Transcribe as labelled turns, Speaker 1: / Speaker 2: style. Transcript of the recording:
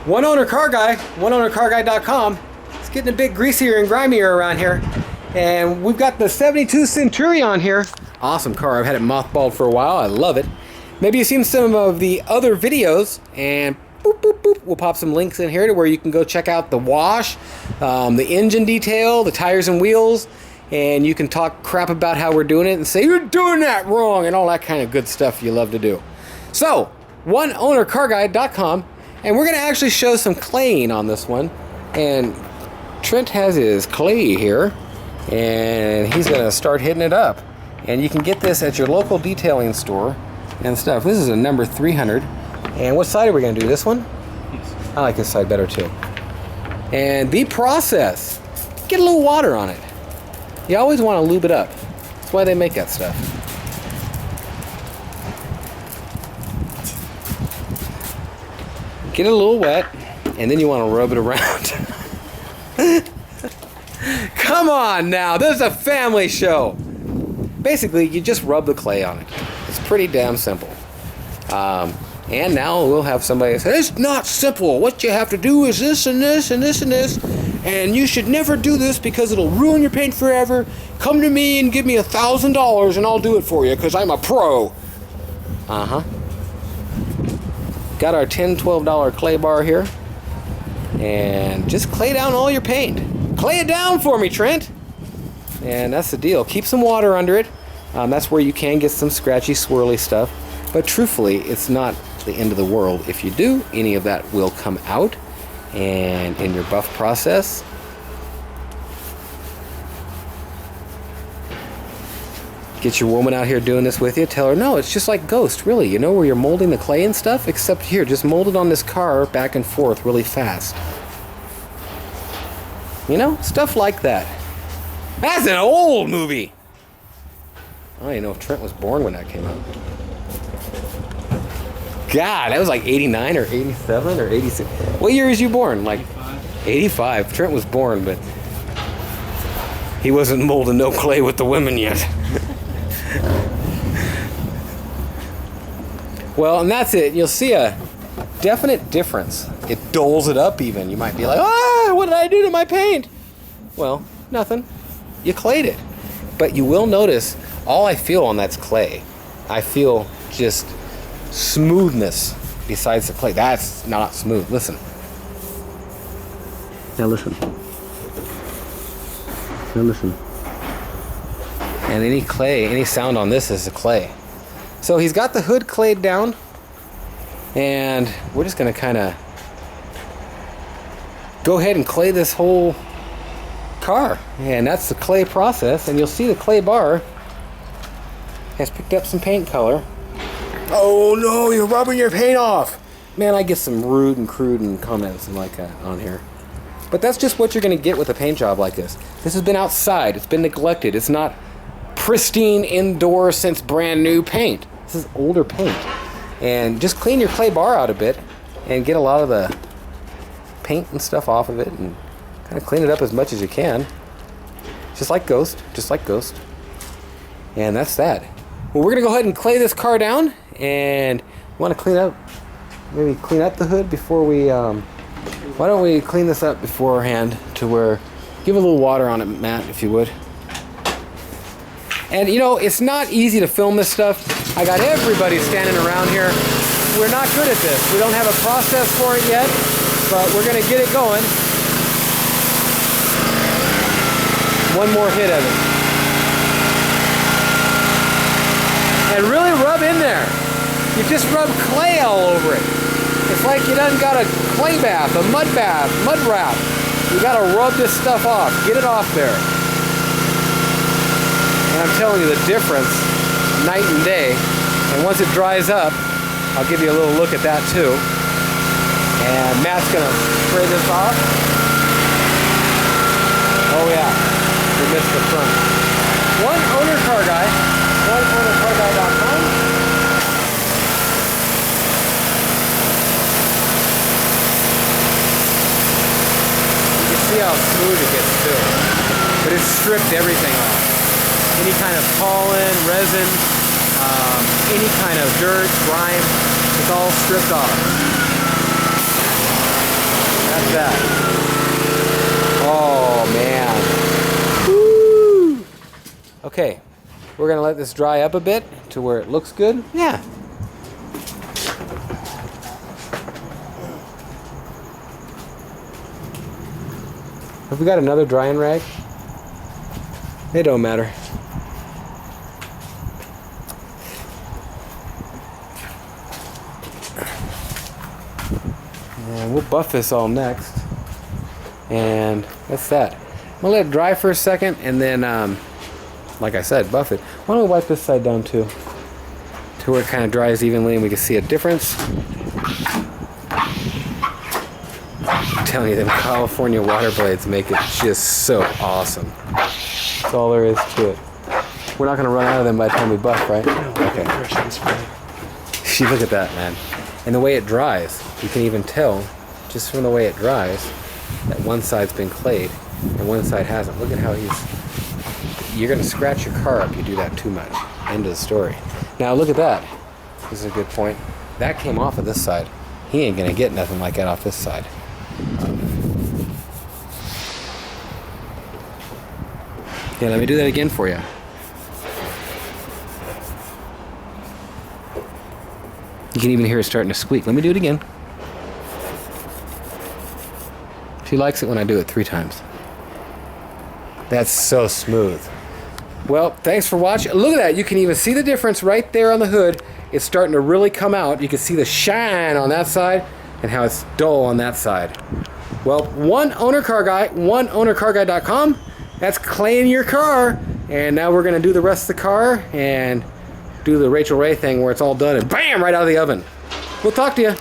Speaker 1: One owner car guy, oneownercarguy.com. It's getting a bit greasier and grimier around here. And we've got the 72 Centurion here. Awesome car. I've had it mothballed for a while. I love it. Maybe you've seen some of the other videos, and boop, boop, boop. We'll pop some links in here to where you can go check out the wash, the engine detail, the tires and wheels, and you can talk crap about how we're doing it and say, you're doing that wrong, and all that kind of good stuff you love to do. So, oneownercarguy.com, and we're going to actually show some claying on this one. And Trent has his clay here, and he's going to start hitting it up. And you can get this at your local detailing store and stuff. This is a number 300. And what side are we going to do? This one?
Speaker 2: Yes.
Speaker 1: I like this side better too. And the process, get a little water on it. You always want to lube it up. That's why they make that stuff. Get it a little wet, and then you want to rub it around. Come on now, this is a family show. Basically, you just rub the clay on it. It's pretty damn simple. And now we'll have somebody say, it's not simple. What you have to do is this and this and this and this. And you should never do this because it'll ruin your paint forever. Come to me and give me $1,000 and I'll do it for you because I'm a pro. Uh-huh. Got our $10, $12 clay bar here. And just clay down all your paint. Clay it down for me, Trent. And that's the deal. Keep some water under it. That's where you can get some scratchy, swirly stuff. But truthfully, it's not the end of the world. If you do, any of that will come out. And in your buff process, get your woman out here doing this with you. Tell her, no, it's just like Ghost, really. You know, where you're molding the clay and stuff? Except here, just mold it on this car back and forth really fast. You know, stuff like that. That's an old movie. I don't even know if Trent was born when that came out. God, that was like 89 or 87 or 86. What year was you born? Like 85. Trent was born, but he wasn't molding no clay with the women yet. Well, and that's it. You'll see a definite difference. It dulls it up even. You might be like, ah, what did I do to my paint? Well, nothing. You clayed it. But you will notice all I feel on that's clay. I feel just smoothness besides the clay. That's not smooth. Listen. Now listen. Now listen. And any clay, any sound on this is the clay. So he's got the hood clayed down, and we're just going to kind of go ahead and clay this whole car. And that's the clay process, and you'll see the clay bar has picked up some paint color. Oh no, you're rubbing your paint off. Man, I get some rude and crude and comments and like that on here. But that's just what you're going to get with a paint job like this. This has been outside. It's been neglected. It's not pristine indoor since brand new paint. This is older paint. And just clean your clay bar out a bit and get a lot of the paint and stuff off of it and kind of clean it up as much as you can. Just like Ghost. Just like Ghost. And that's that. Well, we're going to go ahead and clay this car down, and want to clean up, maybe clean up the hood before we, why don't we clean this up beforehand to where, give a little water on it, Matt, if you would. And you know, it's not easy to film this stuff. I got everybody standing around here. We're not good at this. We don't have a process for it yet, but we're going to get it going. One more hit of it. And really rub in there. You just rub clay all over it. It's like you done got a clay bath, a mud bath, mud wrap. You gotta rub this stuff off. Get it off there. And I'm telling you the difference, night and day. And once it dries up, I'll give you a little look at that too. And Matt's gonna spray this off. Oh yeah, we missed the front. One owner car guy. oneownercarguy.com. You can see how smooth it gets too. But it's stripped everything off. Any kind of pollen, resin, any kind of dirt, grime, it's all stripped off. that? Oh, man. Woo! Okay, we're gonna let this dry up a bit to where it looks good. Yeah. Have we got another drying rag? It don't matter. And we'll buff this all next. And that's that. I'm gonna let it dry for a second and then, like I said, buff it. Why don't we wipe this side down too? To where it kind of dries evenly and we can see a difference. I'm telling you, them California water blades make it just so awesome. That's all there is to it. We're not gonna run out of them by the time we buff, right?
Speaker 2: No,
Speaker 1: okay. See, look at that, man. And the way it dries, you can even tell, just from the way it dries, that one side's been clayed and one side hasn't. Look at how you're gonna scratch your car up if you do that too much. End of the story. Now look at that. This is a good point. That came off of this side. He ain't gonna get nothing like that off this side. Yeah, let me do that again for you. You can even hear it starting to squeak. Let me do it again. She likes it when I do it 3 times. That's so smooth. Well, thanks for watching. Look at that. You can even see the difference right there on the hood. It's starting to really come out. You can see the shine on that side and how it's dull on that side. Well, one owner car guy, oneownercarguy.com. That's claying your car. And now we're going to do the rest of the car and do the Rachel Ray thing where it's all done and bam, right out of the oven. We'll talk to you.